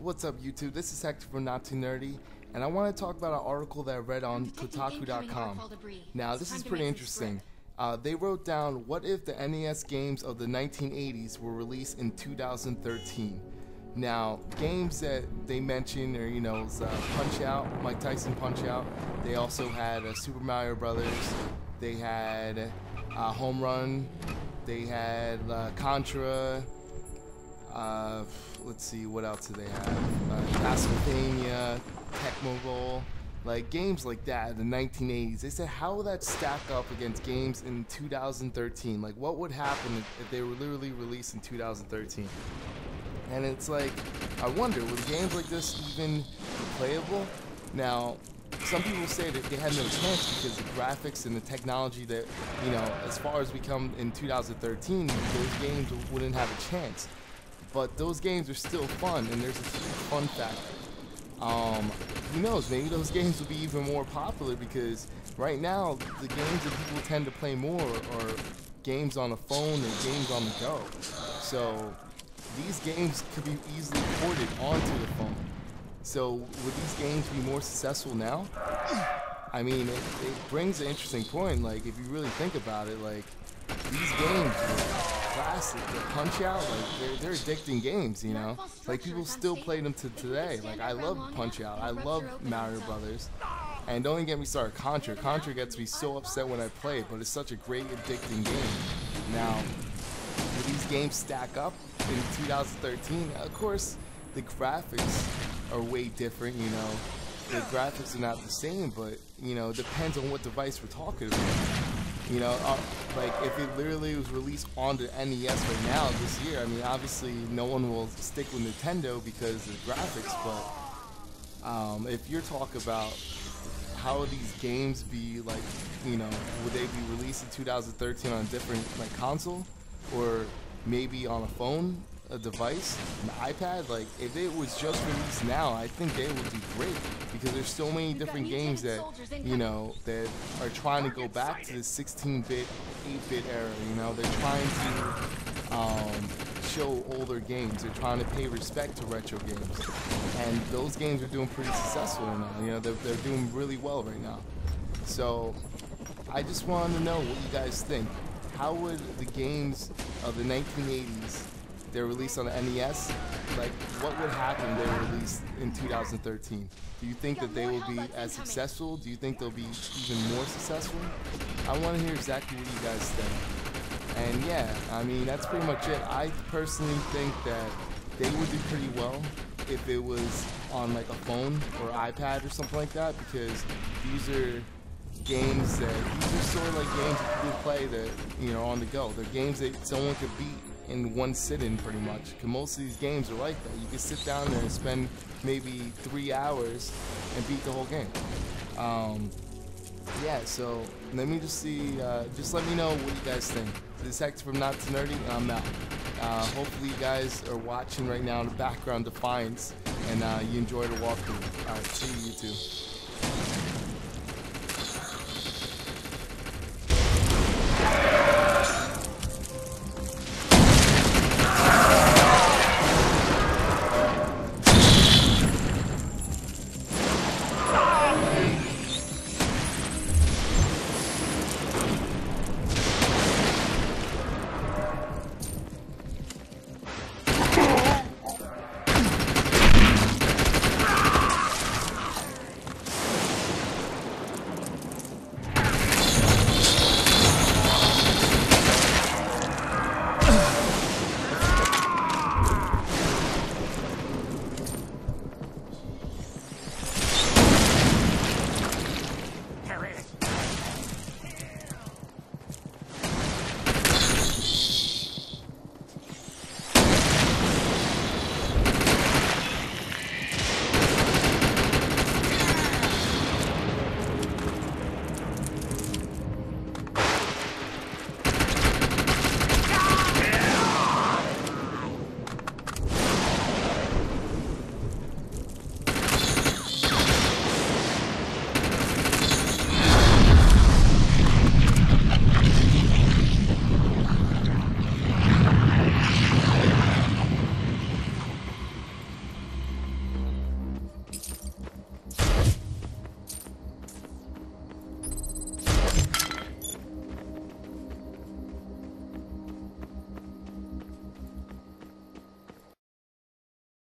What's up, YouTube? This is Hector from Not Too Nerdy, and I want to talk about an article that I read on Kotaku.com. Now, this is pretty interesting. They wrote down, what if the NES games of the 1980s were released in 2013? Now, games that they mentioned are, Punch-Out, Mike Tyson Punch-Out. They also had Super Mario Brothers. They had Home Run. They had Contra. Let's see, what else do they have? Castlevania, Tecmo Bowl, like games like that in the 1980s. They said, how will that stack up against games in 2013? Like, what would happen if they were literally released in 2013? And it's like, I wonder, would games like this even be playable? Now, some people say that they had no chance because the graphics and the technology that, as far as we come in 2013, those games wouldn't have a chance. But those games are still fun, and there's a huge fun factor. Who knows, maybe those games will be even more popular because right now, the games that people tend to play more are games on the phone or games on the go. So these games could be easily ported onto the phone. So would these games be more successful now? I mean, it brings an interesting point. Like, if you really think about it, like, these games are classic. The Punch-Out, like, they're addicting games, Like, people still play them to today. Like, I love Punch-Out. I love Mario Brothers. And don't even get me started, Contra. Contra gets me so upset when I play it, but it's such a great addicting game. Now, will these games stack up in 2013? Of course, the graphics are way different, The graphics are not the same, but, it depends on what device we're talking about. Like, if it literally was released on the NES right now this year, I mean, obviously no one will stick with Nintendo because of the graphics, but if you're talking about how would these games be, like, would they be released in 2013 on a different, like, console, or maybe on a phone, a device, an iPad? Like, if it was just released now, I think they would do great because there's so many different games that, that are trying to go back to the 16-bit, 8-bit era, They're trying to show older games. They're trying to pay respect to retro games. And those games are doing pretty successful right now. They're doing really well right now. So, I just wanted to know what you guys think. How would the games of the 1980s, they're released on the NES, like, what would happen if they were released in 2013? Do you think that they will be as successful? Do you think they'll be even more successful? I want to hear exactly what you guys think. And yeah, I mean, that's pretty much it. I personally think that they would do pretty well if it was on, like, a phone or iPad or something like that, because these are games these are sort of like games that people play that, on the go. They're games that someone could beat in one sit-in pretty much, because most of these games are like that. You can sit down there and spend maybe 3 hours and beat the whole game. Yeah, so let me just see, just let me know what you guys think. This is Hector from Not Too Nerdy, and I'm out. Hopefully you guys are watching right now in the background Defiance, and you enjoy the walkthrough. Alright, see you YouTube.